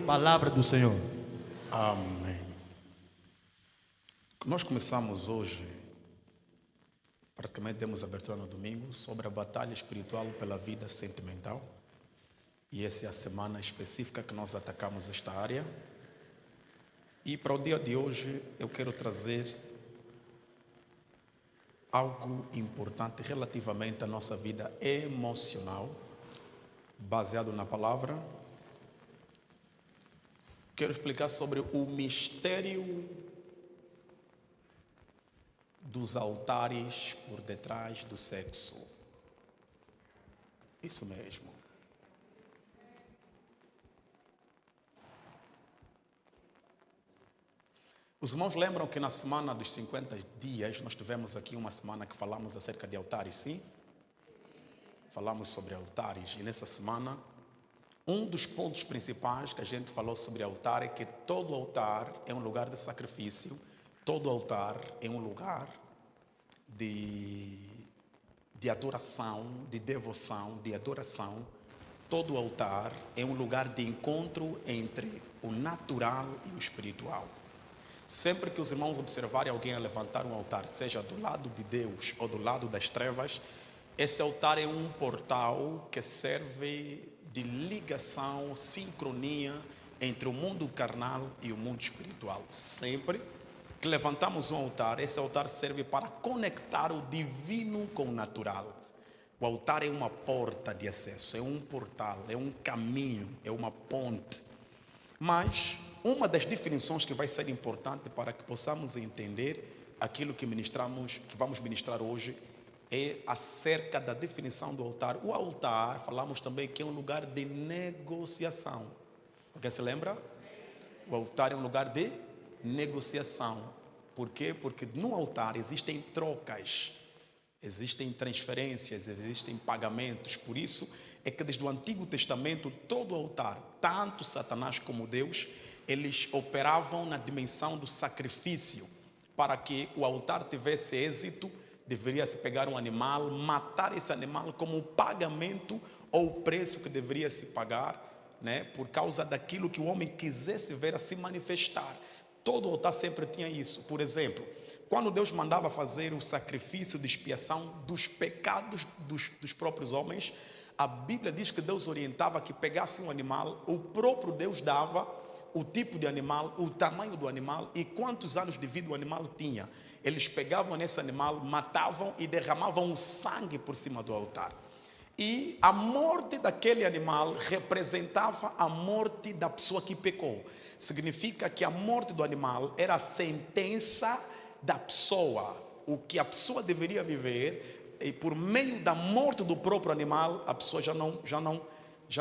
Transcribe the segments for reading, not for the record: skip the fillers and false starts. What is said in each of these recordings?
Palavra do Senhor. Amém. Nós começamos hoje, praticamente demos abertura no domingo, sobre a batalha espiritual pela vida sentimental. E essa é a semana específica que nós atacamos esta área. E para o dia de hoje eu quero trazer algo importante relativamente à nossa vida emocional, baseado na palavra. Quero explicar sobre o mistério dos altares por detrás do sexo. Isso mesmo. Os irmãos lembram que na semana dos 50 dias, nós tivemos aqui uma semana que falamos acerca de altares, sim? Falamos sobre altares. E nessa semana, um dos pontos principais que a gente falou sobre altar é que todo altar é um lugar de sacrifício, todo altar é um lugar de adoração, de devoção, de adoração. Todo altar é um lugar de encontro entre o natural e o espiritual. Sempre que os irmãos observarem alguém a levantar um altar, seja do lado de Deus ou do lado das trevas, esse altar é um portal que serve de ligação, sincronia entre o mundo carnal e o mundo espiritual. Sempre que levantamos um altar, esse altar serve para conectar o divino com o natural. O altar é uma porta de acesso, é um portal, é um caminho, é uma ponte. Mas uma das definições que vai ser importante para que possamos entender aquilo que vamos ministrar hoje, é acerca da definição do altar. O altar, falamos também que é um lugar de negociação. Alguém se lembra? O altar é um lugar de negociação. Por quê? Porque no altar existem trocas, existem transferências, existem pagamentos. Por isso é que desde o Antigo Testamento, todo altar, tanto Satanás como Deus, eles operavam na dimensão do sacrifício. Para que o altar tivesse êxito, deveria-se pegar um animal, matar esse animal como um pagamento ou o preço que deveria se pagar, né, por causa daquilo que o homem quisesse ver a se manifestar. Todo altar sempre tinha isso. Por exemplo, quando Deus mandava fazer o sacrifício de expiação dos pecados dos próprios homens, a Bíblia diz que Deus orientava que pegasse um animal, o próprio Deus dava o tipo de animal, o tamanho do animal e quantos anos de vida o animal tinha. Eles pegavam nesse animal, matavam e derramavam o sangue por cima do altar. E a morte daquele animal representava a morte da pessoa que pecou. Significa que a morte do animal era a sentença da pessoa, o que a pessoa deveria viver, e por meio da morte do próprio animal, a pessoa já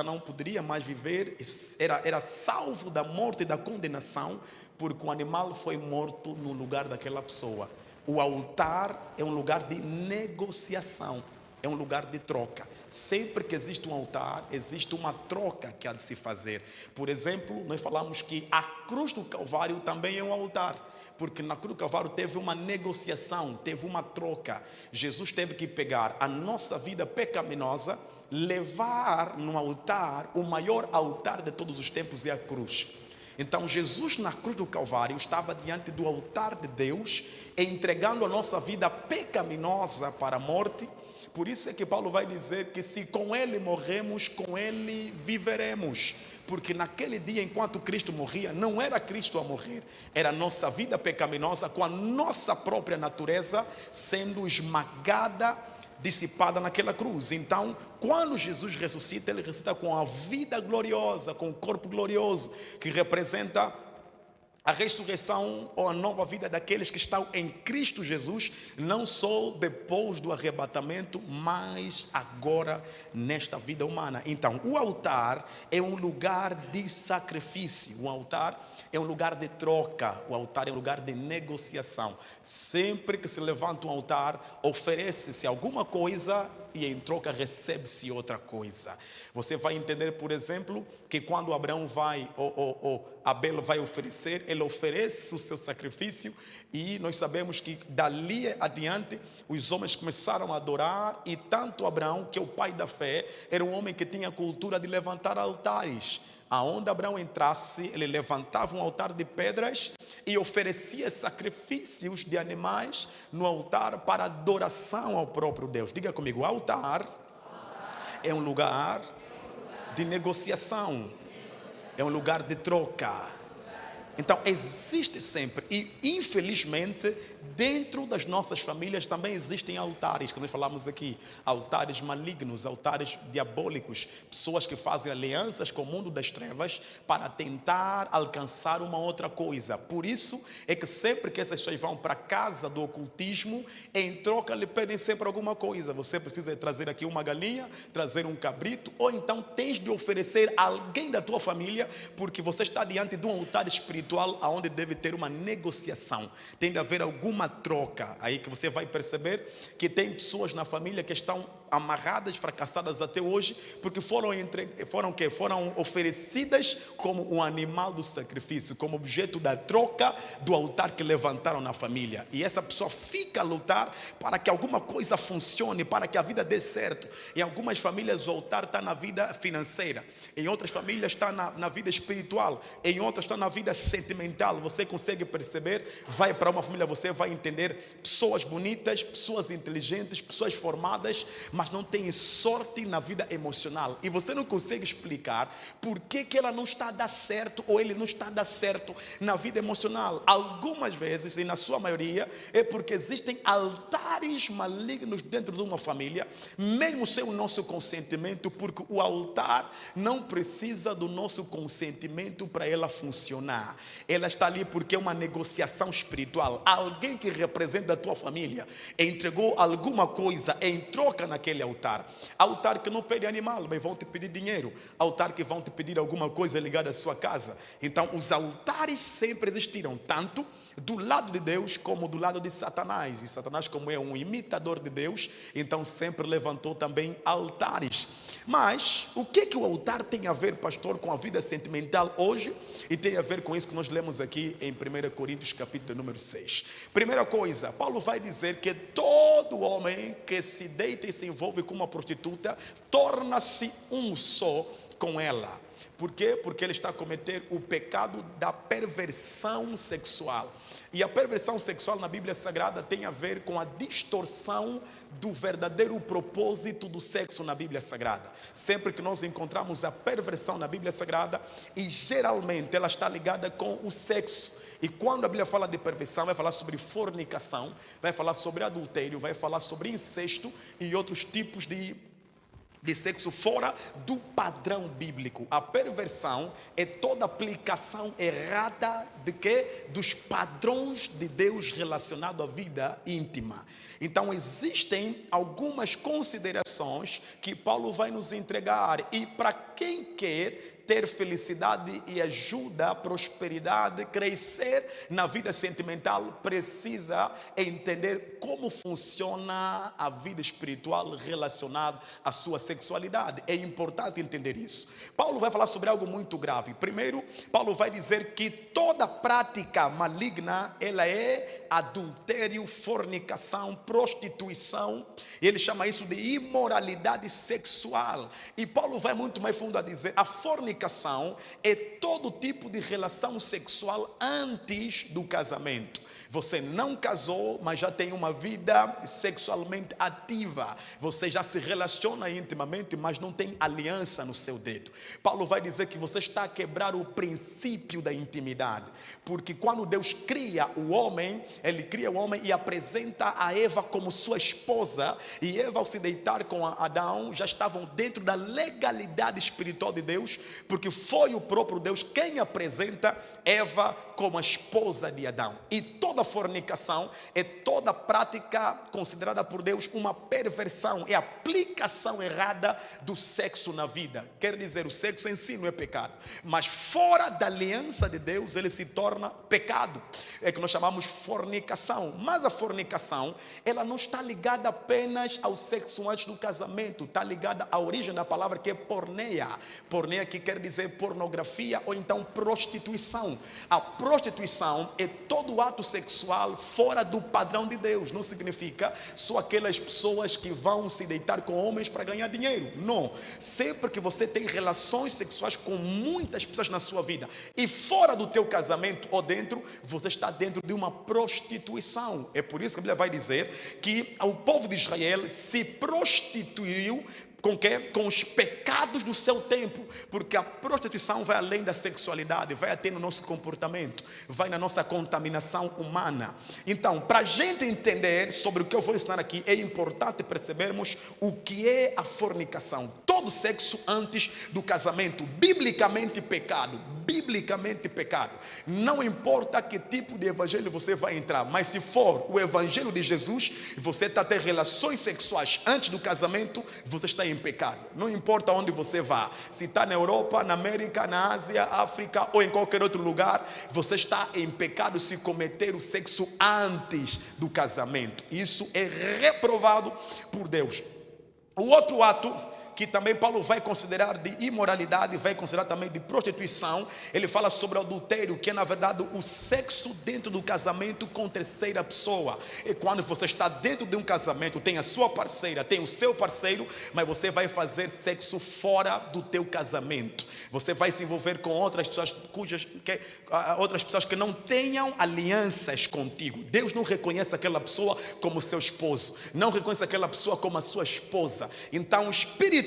não poderia mais viver, era salvo da morte e da condenação, porque o animal foi morto no lugar daquela pessoa. O altar é um lugar de negociação, é um lugar de troca. Sempre que existe um altar, existe uma troca que há de se fazer. Por exemplo, nós falamos que a cruz do Calvário também é um altar, porque na cruz do Calvário teve uma negociação, teve uma troca. Jesus teve que pegar a nossa vida pecaminosa, levar no altar, o maior altar de todos os tempos é a cruz. Então Jesus na cruz do Calvário estava diante do altar de Deus, entregando a nossa vida pecaminosa para a morte. Por isso é que Paulo vai dizer que se com ele morremos, com ele viveremos. Porque naquele dia, enquanto Cristo morria, não era Cristo a morrer, era a nossa vida pecaminosa com a nossa própria natureza sendo esmagada, dissipada naquela cruz. Então, quando Jesus ressuscita, ele ressuscita com a vida gloriosa, com o corpo glorioso, que representa a ressurreição ou a nova vida daqueles que estão em Cristo Jesus, não só depois do arrebatamento, mas agora nesta vida humana. Então, o altar é um lugar de sacrifício, o altar é um lugar de troca, o altar é um lugar de negociação. Sempre que se levanta um altar, oferece-se alguma coisa e em troca recebe-se outra coisa. Você vai entender, por exemplo, que quando Abraão vai, Abel vai oferecer, ele oferece o seu sacrifício, e nós sabemos que dali adiante os homens começaram a adorar, e tanto Abraão, que é o pai da fé, era um homem que tinha a cultura de levantar altares. Aonde Abraão entrasse, ele levantava um altar de pedras e oferecia sacrifícios de animais no altar para adoração ao próprio Deus. Diga comigo, altar é um lugar de negociação, é um lugar de troca. Então existe sempre, e infelizmente dentro das nossas famílias também existem altares, que nós falamos aqui, altares malignos, altares diabólicos, pessoas que fazem alianças com o mundo das trevas para tentar alcançar uma outra coisa. Por isso é que sempre que essas pessoas vão para a casa do ocultismo, em troca lhe pedem sempre alguma coisa. Você precisa trazer aqui uma galinha, trazer um cabrito, ou então tens de oferecer a alguém da tua família, porque você está diante de um altar espiritual onde deve ter uma negociação, tem de haver alguma troca. Aí que você vai perceber que tem pessoas na família que estão amarradas, fracassadas até hoje, porque foram oferecidas como um animal do sacrifício, como objeto da troca do altar que levantaram na família. E essa pessoa fica a lutar para que alguma coisa funcione, para que a vida dê certo. Em algumas famílias o altar está na vida financeira, em outras famílias está na vida espiritual, em outras está na vida sentimental. Você consegue perceber? Vai para uma família, você vai entender pessoas bonitas, pessoas inteligentes, pessoas formadas, mas não têm sorte na vida emocional. E você não consegue explicar por que ela não está a dar certo ou ele não está a dar certo na vida emocional. Algumas vezes, e na sua maioria, é porque existem altares malignos dentro de uma família, mesmo sem o nosso consentimento, porque o altar não precisa do nosso consentimento para ela funcionar. Ela está ali porque é uma negociação espiritual. Alguém que representa a tua família entregou alguma coisa em troca naquele altar. Altar que não pede animal, mas vão te pedir dinheiro. Altar que vão te pedir alguma coisa ligada à sua casa. Então os altares sempre existiram, tanto do lado de Deus como do lado de Satanás. E Satanás, como é um imitador de Deus, então sempre levantou também altares. Mas o que o altar tem a ver, pastor, com a vida sentimental hoje? E tem a ver com isso que nós lemos aqui em 1 Coríntios capítulo número 6. Primeira coisa, Paulo vai dizer que todo homem que se deita e se envolve com uma prostituta torna-se um só com ela. Por quê? Porque ele está a cometer o pecado da perversão sexual. E a perversão sexual na Bíblia Sagrada tem a ver com a distorção do verdadeiro propósito do sexo na Bíblia Sagrada. Sempre que nós encontramos a perversão na Bíblia Sagrada, e geralmente ela está ligada com o sexo. E quando a Bíblia fala de perversão, vai falar sobre fornicação, vai falar sobre adultério, vai falar sobre incesto e outros tipos de sexo fora do padrão bíblico. A perversão é toda aplicação errada de quê? Dos padrões de Deus relacionado à vida íntima. Então existem algumas considerações que Paulo vai nos entregar, e para quem quer ter felicidade e ajuda, prosperidade, crescer na vida sentimental, precisa entender como funciona a vida espiritual relacionada à sua sexualidade. É importante entender isso. Paulo vai falar sobre algo muito grave. Primeiro, Paulo vai dizer que toda prática maligna, ela é adultério, fornicação, prostituição. Ele chama isso de imoralidade sexual. E Paulo vai muito mais fundo a dizer, a fornicação é todo tipo de relação sexual antes do casamento. Você não casou, mas já tem uma vida sexualmente ativa. Você já se relaciona intimamente, mas não tem aliança no seu dedo. Paulo vai dizer que você está a quebrar o princípio da intimidade. Porque quando Deus cria o homem, Ele cria o homem e apresenta a Eva como sua esposa. E Eva, ao se deitar com Adão, já estavam dentro da legalidade espiritual de Deus, porque foi o próprio Deus quem apresenta Eva como a esposa de Adão. E toda fornicação é toda prática considerada por Deus uma perversão, é a aplicação errada do sexo na vida. Quer dizer, o sexo em si não é pecado, mas fora da aliança de Deus ele se torna pecado. que nós chamamos fornicação. Mas a fornicação, ela não está ligada apenas ao sexo antes do casamento, está ligada à origem da palavra, que é porneia. Porneia, que quer dizer pornografia ou então prostituição. A prostituição é todo ato sexual fora do padrão de Deus. Não significa só aquelas pessoas que vão se deitar com homens para ganhar dinheiro. Não. Sempre que você tem relações sexuais com muitas pessoas na sua vida e fora do teu casamento ou dentro, você está dentro de uma prostituição. É por isso que a Bíblia vai dizer que o povo de Israel se prostituiu com quê? Com os pecados do seu tempo, porque a prostituição vai além da sexualidade, vai até no nosso comportamento, vai na nossa contaminação humana. Então, para a gente entender sobre o que eu vou ensinar aqui, é importante percebermos o que é a fornicação. Todo sexo antes do casamento, biblicamente pecado, biblicamente pecado. Não importa que tipo de evangelho você vai entrar, mas se for o evangelho de Jesus, você está a ter relações sexuais antes do casamento, você está em pecado. Não importa onde você vá, se está na Europa, na América, na Ásia, África ou em qualquer outro lugar, você está em pecado se cometer o sexo antes do casamento. Isso é reprovado por Deus. O outro ato que também Paulo vai considerar de imoralidade, vai considerar também de prostituição, ele fala sobre o adultério, que é na verdade o sexo dentro do casamento com terceira pessoa. E quando você está dentro de um casamento, tem a sua parceira, tem o seu parceiro, mas você vai fazer sexo fora do teu casamento. Você vai se envolver com outras pessoas outras pessoas que não tenham alianças contigo. Deus não reconhece aquela pessoa como seu esposo, não reconhece aquela pessoa como a sua esposa. Então, espiritualmente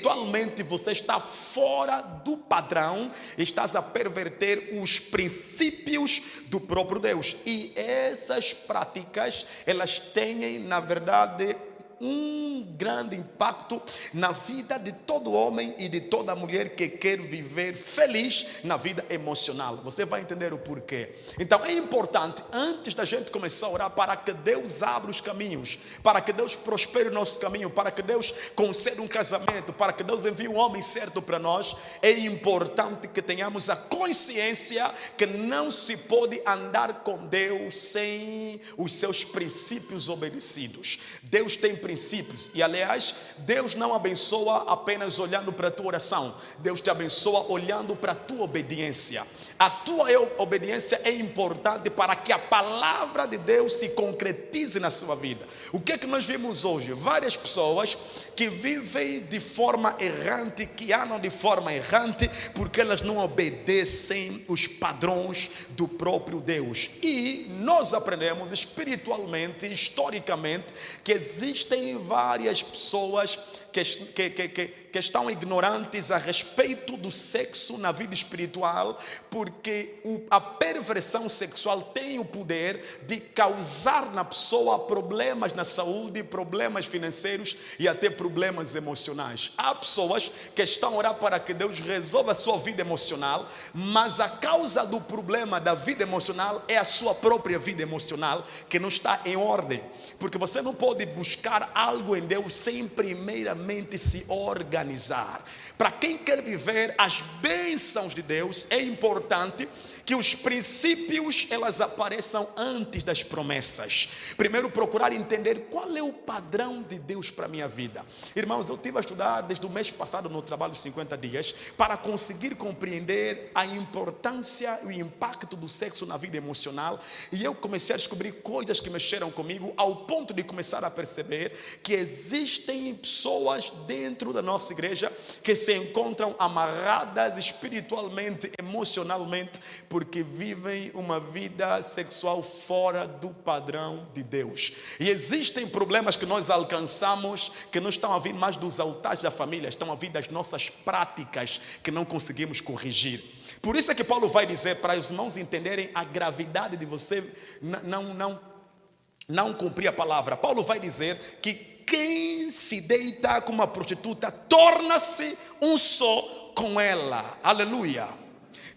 você está fora do padrão, estás a perverter os princípios do próprio Deus. E essas práticas, elas têm, na verdade, um grande impacto na vida de todo homem e de toda mulher que quer viver feliz na vida emocional. Você vai entender o porquê. Então é importante, antes da gente começar a orar, para que Deus abra os caminhos, para que Deus prospere o nosso caminho, para que Deus conceda um casamento, para que Deus envie um homem certo para nós, é importante que tenhamos a consciência que não se pode andar com Deus sem os seus princípios obedecidos. Deus tem princípios, e aliás, Deus não abençoa apenas olhando para a tua oração, Deus te abençoa olhando para a tua obediência. A tua obediência é importante para que a palavra de Deus se concretize na sua vida. O que é que nós vimos hoje? Várias pessoas que vivem de forma errante, que andam de forma errante, porque elas não obedecem os padrões do próprio Deus. E nós aprendemos espiritualmente, historicamente, que existem várias pessoas que estão ignorantes a respeito do sexo na vida espiritual, porque a perversão sexual tem o poder de causar na pessoa problemas na saúde, problemas financeiros e até problemas emocionais. Há pessoas que estão a orar para que Deus resolva a sua vida emocional, mas a causa do problema da vida emocional é a sua própria vida emocional, que não está em ordem, porque você não pode buscar algo em Deus sem primeiramente se organizar. Para quem quer viver as bênçãos de Deus, é importante que os princípios elas apareçam antes das promessas. Primeiro, procurar entender qual é o padrão de Deus para a minha vida. Irmãos, eu tive a estudar desde o mês passado no trabalho de 50 dias para conseguir compreender a importância e o impacto do sexo na vida emocional, e eu comecei a descobrir coisas que mexeram comigo ao ponto de começar a perceber que existem pessoas dentro da nossa igreja que se encontram amarradas espiritualmente, emocionalmente, porque vivem uma vida sexual fora do padrão de Deus. E existem problemas que nós alcançamos que não estão a vir mais dos altares da família, estão a vir das nossas práticas que não conseguimos corrigir. Por isso é que Paulo vai dizer para os irmãos entenderem a gravidade de você não cumprir a palavra. Paulo vai dizer que quem se deita com uma prostituta torna-se um só com ela. Aleluia.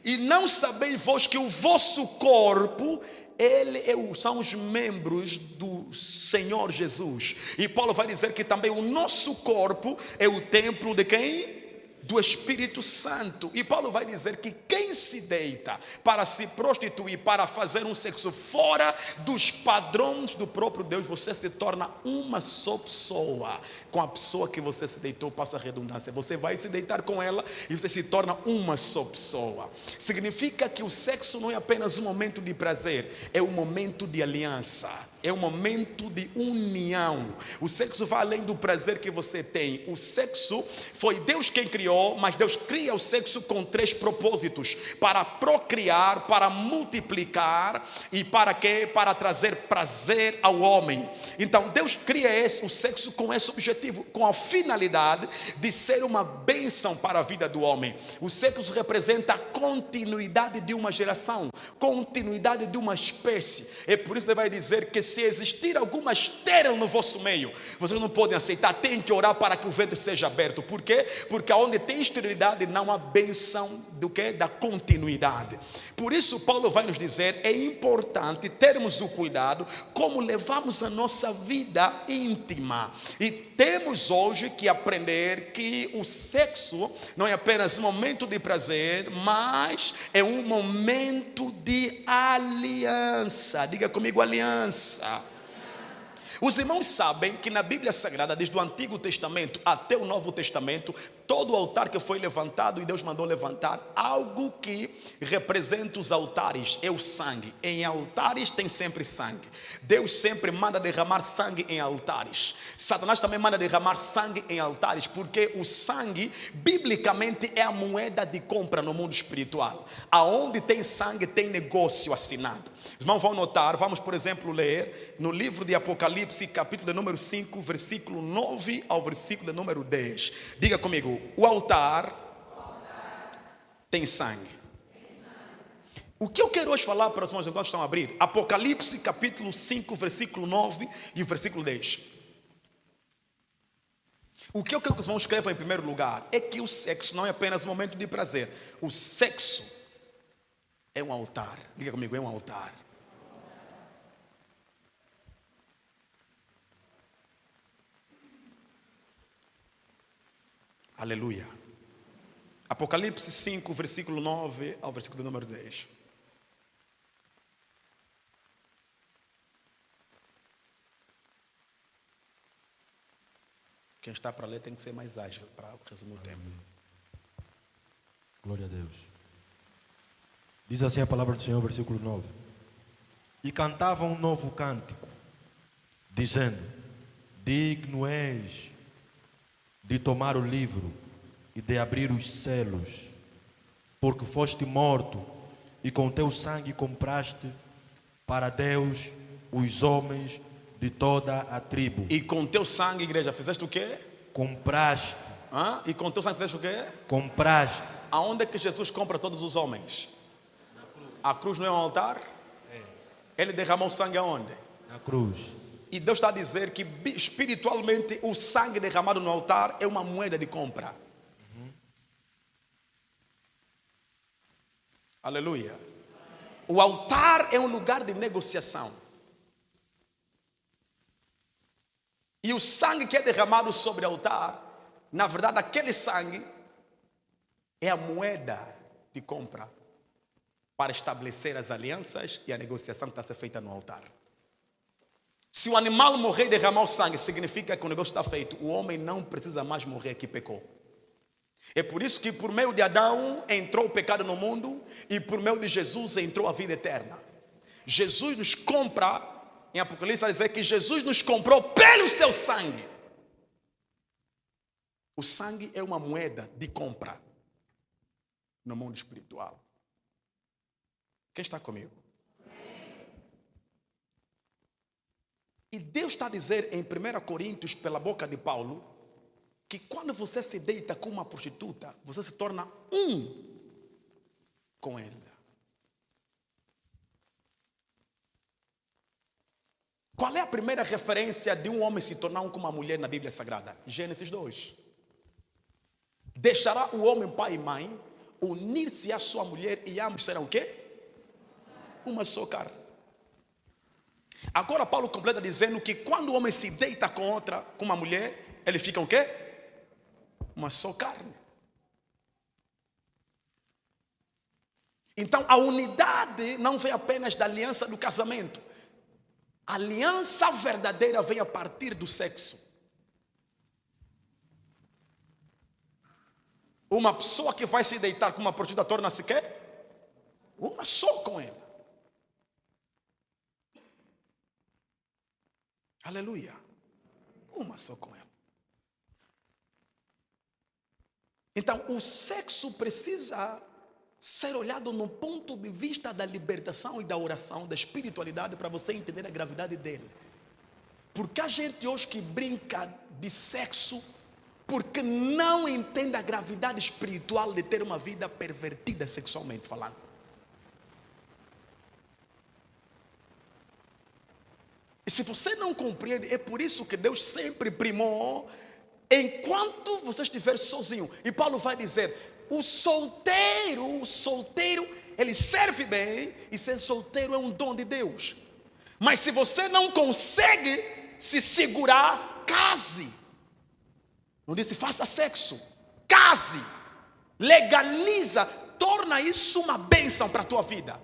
E não sabeis vós que o vosso corpo, são os membros do Senhor Jesus. E Paulo vai dizer que também o nosso corpo é o templo de quem? do Espírito Santo. E Paulo vai dizer que quem se deita para se prostituir, para fazer um sexo fora dos padrões do próprio Deus, você se torna uma só pessoa com a pessoa que você se deitou, passa a redundância. Você vai se deitar com ela e você se torna uma só pessoa. Significa que o sexo não é apenas um momento de prazer, é um momento de aliança. É um momento de união. O sexo vai além do prazer que você tem. O sexo foi Deus quem criou, mas Deus cria o sexo com 3 propósitos: para procriar, para multiplicar e para quê? Para trazer prazer ao homem. Então Deus cria o sexo com esse objetivo, com a finalidade de ser uma bênção para a vida do homem. O sexo representa a continuidade de uma geração, continuidade de uma espécie. É por isso que ele vai dizer que se existir alguma estéril no vosso meio, vocês não podem aceitar, tem que orar para que o ventre seja aberto. Por quê? Porque onde tem esterilidade não há benção do quê? Da continuidade. Por isso Paulo vai nos dizer, é importante termos o cuidado como levamos a nossa vida íntima. E temos hoje que aprender que o sexo não é apenas um momento de prazer, mas é um momento de aliança. Diga comigo, aliança. Os irmãos sabem que na Bíblia Sagrada, desde o Antigo Testamento até o Novo Testamento, todo altar que foi levantado, e Deus mandou levantar algo que representa os altares, é o sangue. Em altares tem sempre sangue. Deus sempre manda derramar sangue em altares. Satanás também manda derramar sangue em altares, porque o sangue, biblicamente, é a moeda de compra no mundo espiritual. Aonde tem sangue, tem negócio assinado. Os irmãos vão notar, vamos, por exemplo, ler no livro de Apocalipse, capítulo de número 5, versículo 9 ao versículo de número 10. Diga comigo, o altar tem sangue. O que eu quero hoje falar para os irmãos enquanto estão a abrir? Apocalipse, capítulo 5, versículo 9 e o versículo 10. O que eu quero que os irmãos escrevam em primeiro lugar é que o sexo não é apenas um momento de prazer. O sexo é um altar. Diga comigo, é um altar. Aleluia. Apocalipse 5, versículo 9 ao versículo número 10. Quem está para ler tem que ser mais ágil para resumir o tempo. Glória a Deus. Diz assim a palavra do Senhor, versículo 9. E cantavam um novo cântico, dizendo: digno és de tomar o livro e de abrir os selos, porque foste morto e com teu sangue compraste para Deus os homens de toda a tribo. E com teu sangue, igreja, fizeste o quê? Compraste. E com teu sangue fizeste o quê? Compraste. Aonde é que Jesus compra todos os homens? A cruz não é um altar? Ele derramou sangue aonde? Na cruz. E Deus está a dizer que espiritualmente o sangue derramado no altar é uma moeda de compra. Aleluia. O altar é um lugar de negociação. E o sangue que é derramado sobre o altar, na verdade aquele sangue é a moeda de compra para estabelecer as alianças e a negociação que está a ser feita no altar. Se o animal morrer e derramar o sangue, significa que o negócio está feito. O homem não precisa mais morrer que pecou. É por isso que por meio de Adão entrou o pecado no mundo e por meio de Jesus entrou a vida eterna. Jesus nos compra, em Apocalipse vai dizer que Jesus nos comprou pelo seu sangue. O sangue é uma moeda de compra no mundo espiritual. Quem está comigo? E Deus está a dizer em 1 Coríntios, pela boca de Paulo, que quando você se deita com uma prostituta, você se torna um com ela. Qual é a primeira referência de um homem se tornar um com uma mulher na Bíblia Sagrada? Gênesis 2. Deixará o homem pai e mãe, unir-se à sua mulher e ambos serão o quê? Uma só carne. Agora Paulo completa dizendo que quando o homem se deita com uma mulher, ele fica o quê? Uma só carne. Então a unidade não vem apenas da aliança do casamento. A aliança verdadeira vem a partir do sexo. Uma pessoa que vai se deitar com uma prostituta torna-se quê? Uma só com ela. Aleluia. Uma só com ela. Então o sexo precisa ser olhado no ponto de vista da libertação e da oração, da espiritualidade, para você entender a gravidade dele. Porque a gente hoje que brinca de sexo, porque não entende a gravidade espiritual de ter uma vida pervertida sexualmente falando. E se você não compreende, é por isso que Deus sempre primou, enquanto você estiver sozinho. E Paulo vai dizer, o solteiro, ele serve bem, e ser solteiro é um dom de Deus. Mas se você não consegue se segurar, case. Não disse faça sexo, case, legaliza, torna isso uma bênção para a tua vida.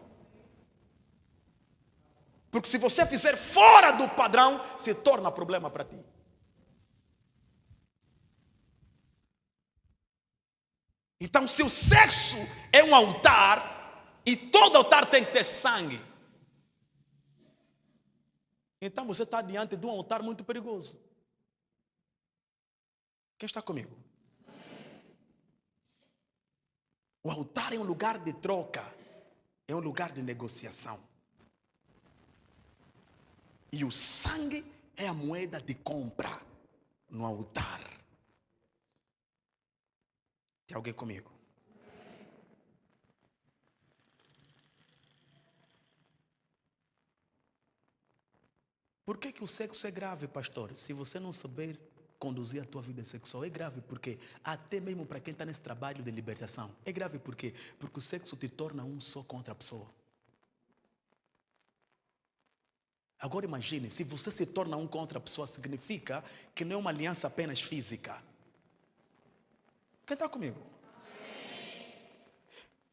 Porque se você fizer fora do padrão, se torna problema para ti. Então, se o sexo é um altar, e todo altar tem que ter sangue, então você está diante de um altar muito perigoso. Quem está comigo? O altar é um lugar de troca, é um lugar de negociação. E o sangue é a moeda de compra no altar. Tem alguém comigo? Por que o sexo é grave, pastor? Se você não saber conduzir a tua vida sexual, é grave porque até mesmo para quem está nesse trabalho de libertação, é grave porque o sexo te torna um só contra a pessoa. Agora imagine, se você se torna um contra a pessoa, significa que não é uma aliança apenas física. Quem está comigo?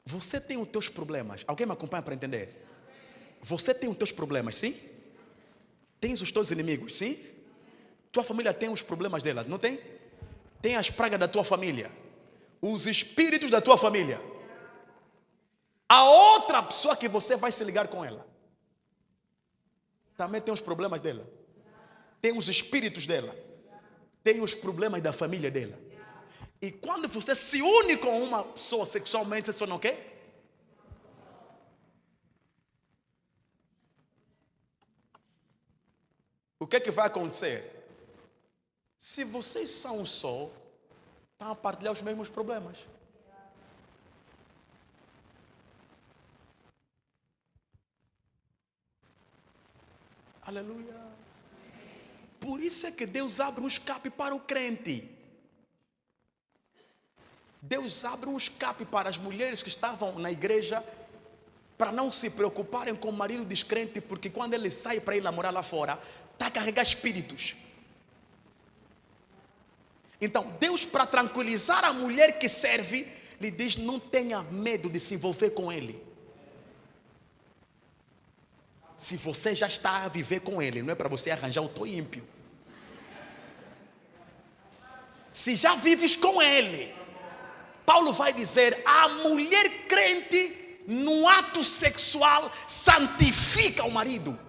Você tem os teus problemas. Alguém me acompanha para entender? Você tem os teus problemas, sim? Tens os teus inimigos, sim? Tua família tem os problemas dela, não tem? Tem as pragas da tua família, os espíritos da tua família. A outra pessoa que você vai se ligar com ela também tem os problemas dela, tem os espíritos dela, tem os problemas da família dela. E quando você se une com uma pessoa sexualmente, você não quer? O que é que vai acontecer? Se vocês são um só, estão a partilhar os mesmos problemas. Aleluia. Por isso é que Deus abre um escape para o crente. Deus abre um escape para as mulheres que estavam na igreja, para não se preocuparem com o marido descrente, porque quando ele sai para ir namorar lá fora, está a carregar espíritos. Então Deus, para tranquilizar a mulher que serve, lhe diz, não tenha medo de se envolver com ele. Se você já está a viver com ele, não é para você arranjar o teu ímpio. Se já vives com ele, Paulo vai dizer, a mulher crente no ato sexual santifica o marido.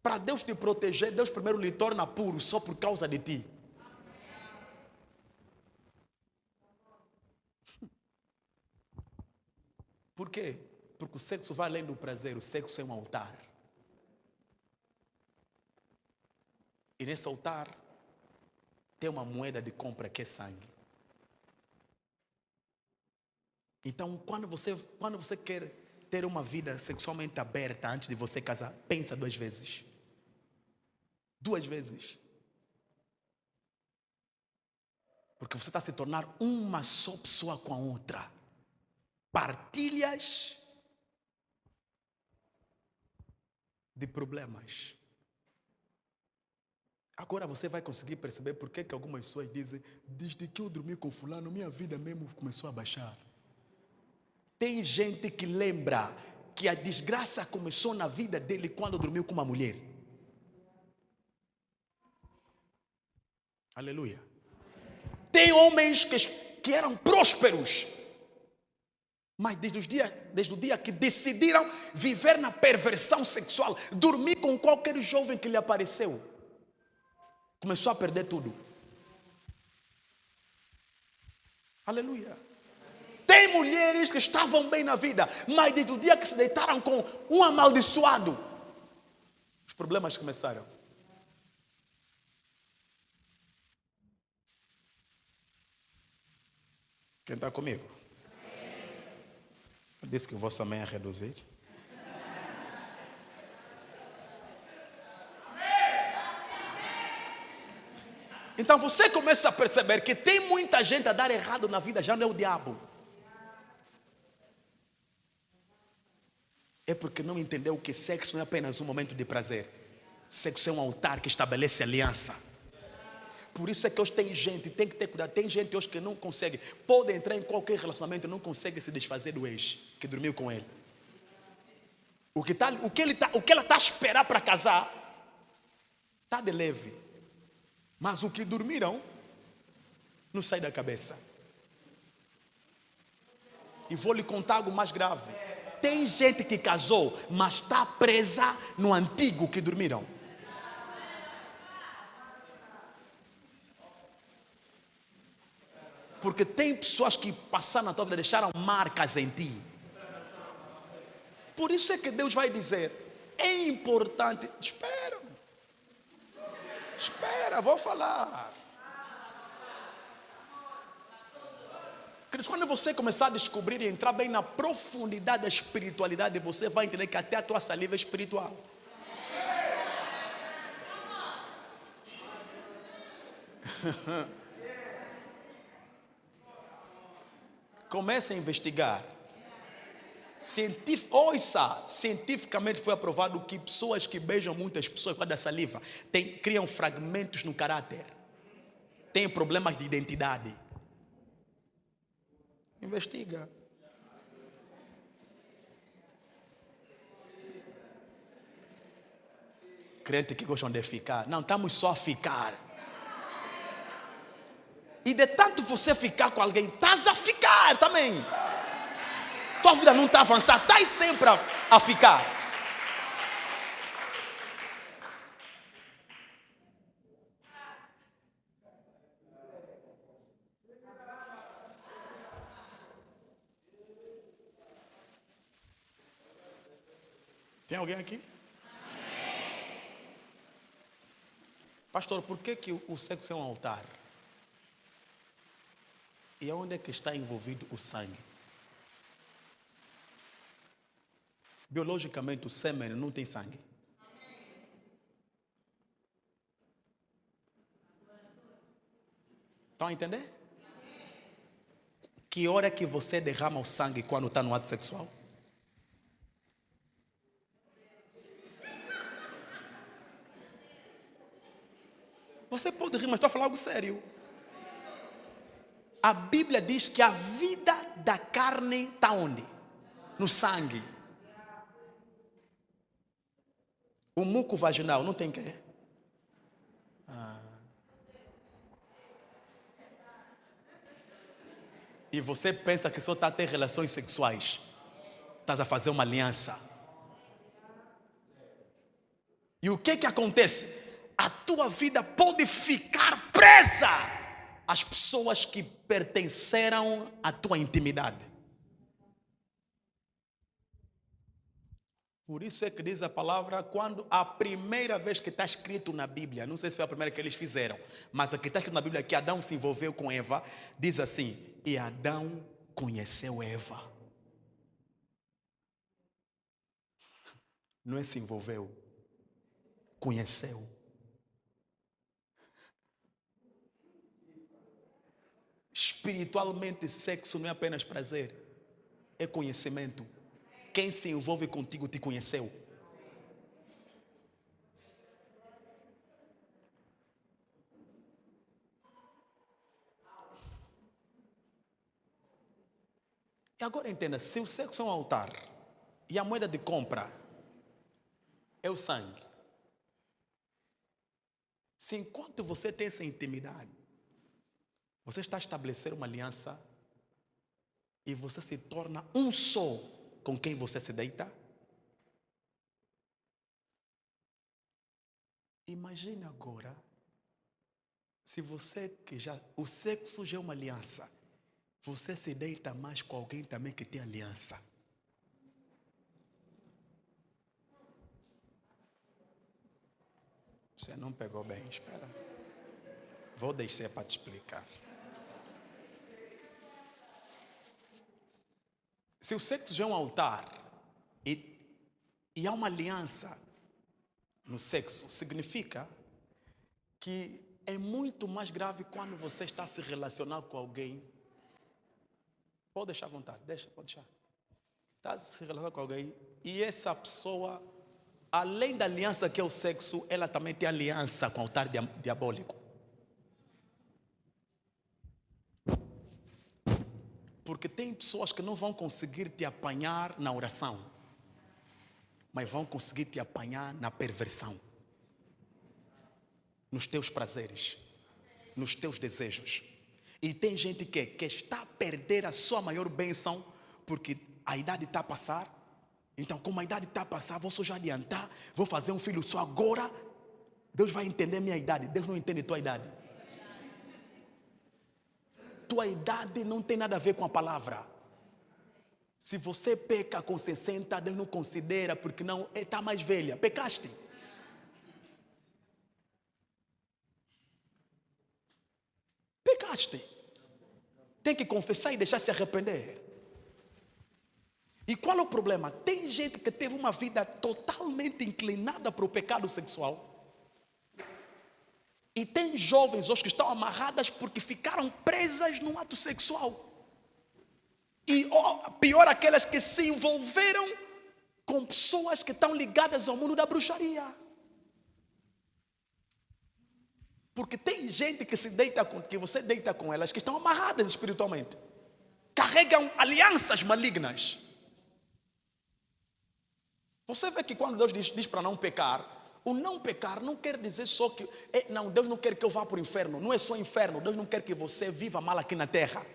Para Deus te proteger, Deus primeiro lhe torna puro só por causa de ti. Por quê? Porque o sexo vai além do prazer, o sexo é um altar. E nesse altar tem uma moeda de compra que é sangue. Então, quando você quer ter uma vida sexualmente aberta antes de você casar, pensa 2 vezes. 2 vezes. Porque você está a se tornar uma só pessoa com a outra. Partilhas de problemas. Agora você vai conseguir perceber por que algumas pessoas dizem: desde que eu dormi com fulano, minha vida mesmo começou a baixar. Tem gente que lembra que a desgraça começou na vida dele quando dormiu com uma mulher. Aleluia. Tem homens que eram prósperos, mas desde o dia que decidiram viver na perversão sexual, dormir com qualquer jovem que lhe apareceu, começou a perder tudo. Aleluia. Tem mulheres que estavam bem na vida, mas desde o dia que se deitaram com um amaldiçoado, os problemas começaram. Quem está comigo? Eu disse que o vosso amém é reduzir. Então você começa a perceber que tem muita gente a dar errado na vida, já não é o diabo. É porque não entendeu que sexo não é apenas um momento de prazer. Sexo é um altar que estabelece aliança. Por isso é que hoje tem gente, tem que ter cuidado, tem gente hoje que não consegue, pode entrar em qualquer relacionamento e não consegue se desfazer do ex que dormiu com ele. O que ela está a esperar para casar está de leve. Mas o que dormiram não sai da cabeça. E vou lhe contar algo mais grave. Tem gente que casou, mas está presa no antigo que dormiram. Porque tem pessoas que passaram na tua vida, deixaram marcas em ti. Por isso é que Deus vai dizer: é importante. Espera, vou falar. Quando você começar a descobrir e entrar bem na profundidade da espiritualidade, você vai entender que até a tua saliva é espiritual. Comece a investigar. Cientificamente foi aprovado que pessoas que beijam muitas pessoas por causa da saliva criam fragmentos no caráter, têm problemas de identidade. Investiga. Crentes que gostam de ficar. Não, estamos só a ficar. E de tanto você ficar com alguém, estás a ficar também. Tua vida não está avançando, estás sempre a ficar. Tem alguém aqui? Pastor, por que o sexo é um altar? E onde é que está envolvido o sangue? Biologicamente, o sêmen não tem sangue. Estão a entender? Que hora é que você derrama o sangue quando está no ato sexual? Você pode rir, mas estou a falar algo sério. A Bíblia diz que a vida da carne está onde? No sangue. O muco vaginal não tem quê? E você pensa que só está a ter relações sexuais. Estás a fazer uma aliança. E o que acontece? A tua vida pode ficar presa às pessoas que pertenceram à tua intimidade. Por isso é que diz a palavra, quando a primeira vez que está escrito na Bíblia, não sei se foi a primeira que eles fizeram, mas a que está escrito na Bíblia, que Adão se envolveu com Eva, diz assim: e Adão conheceu Eva. Não é se envolveu, conheceu. Espiritualmente, sexo não é apenas prazer, é conhecimento. Quem se envolve contigo te conheceu. E agora entenda, se o sexo é um altar e a moeda de compra é o sangue, se enquanto você tem essa intimidade, você está a estabelecer uma aliança e você se torna um só com quem você se deita, imagine agora, se você que já, o sexo já é uma aliança, você se deita mais com alguém também que tem aliança. Você não pegou bem, espera. Vou deixar para te explicar. Se o sexo já é um altar e há uma aliança no sexo, significa que é muito mais grave quando você está a se relacionar com alguém. Pode deixar à vontade, pode deixar. Está a se relacionar com alguém e essa pessoa, além da aliança que é o sexo, ela também tem aliança com o altar diabólico. Porque tem pessoas que não vão conseguir te apanhar na oração, mas vão conseguir te apanhar na perversão, nos teus prazeres, nos teus desejos. E tem gente que está a perder a sua maior bênção porque a idade está a passar. Então, como a idade está a passar, vou só já adiantar, vou fazer um filho só agora. Deus vai entender minha idade, Deus não entende tua idade. Tua idade não tem nada a ver com a palavra. Se você peca com 60, Deus não considera, porque não está mais velha. Pecaste. Pecaste. Tem que confessar e deixar se arrepender. E qual é o problema? Tem gente que teve uma vida totalmente inclinada para o pecado sexual. E tem jovens hoje que estão amarradas porque ficaram presas no ato sexual. E pior, aquelas que se envolveram com pessoas que estão ligadas ao mundo da bruxaria. Porque tem gente que se deita com, que você deita com elas, que estão amarradas espiritualmente. Carregam alianças malignas. Você vê que quando Deus diz para não pecar, o não pecar não quer dizer só que... Não, Deus não quer que eu vá para o inferno. Não é só inferno. Deus não quer que você viva mal aqui na terra.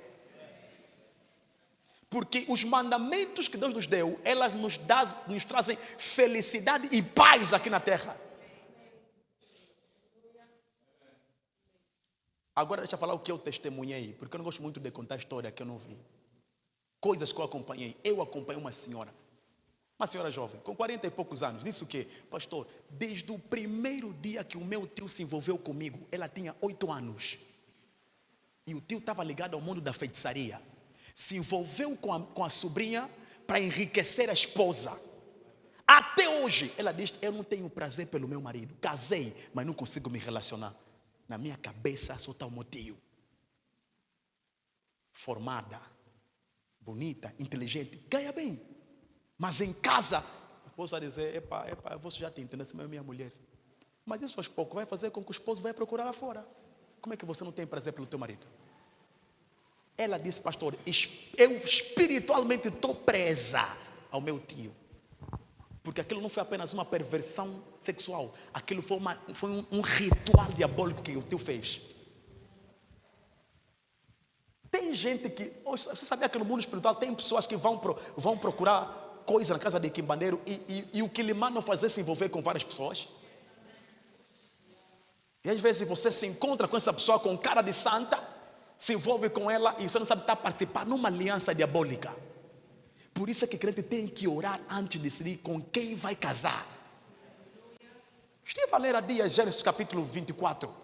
Porque os mandamentos que Deus nos deu, elas nos trazem felicidade e paz aqui na terra. Agora deixa eu falar o que eu testemunhei, porque eu não gosto muito de contar história que eu não vi. Coisas que eu acompanhei. Eu acompanhei uma senhora jovem, com 40 e poucos anos, disse o quê? Pastor, desde o primeiro dia que o meu tio se envolveu comigo, ela tinha 8 anos. E o tio estava ligado ao mundo da feitiçaria. Se envolveu com a sobrinha para enriquecer a esposa. Até hoje, ela diz, eu não tenho prazer pelo meu marido. Casei, mas não consigo me relacionar. Na minha cabeça só está o meu tio. Formada, bonita, inteligente, ganha bem. Mas em casa, a esposa dizer, epa, você já te entende, essa é minha mulher. Mas isso aos poucos vai fazer com que o esposo vai procurar lá fora. Como é que você não tem prazer pelo teu marido? Ela disse, pastor, eu espiritualmente estou presa ao meu tio. Porque aquilo não foi apenas uma perversão sexual. Aquilo foi um ritual diabólico que o tio fez. Tem gente que... Você sabia que no mundo espiritual tem pessoas que vão procurar coisa na casa de quimbandeiro e o que lhe mandam fazer é se envolver com várias pessoas. E às vezes você se encontra com essa pessoa com cara de santa, se envolve com ela e você não sabe estar participando numa aliança diabólica. Por isso é que crente tem que orar antes de decidir com quem vai casar. Estive a ler há dias Gênesis capítulo 24.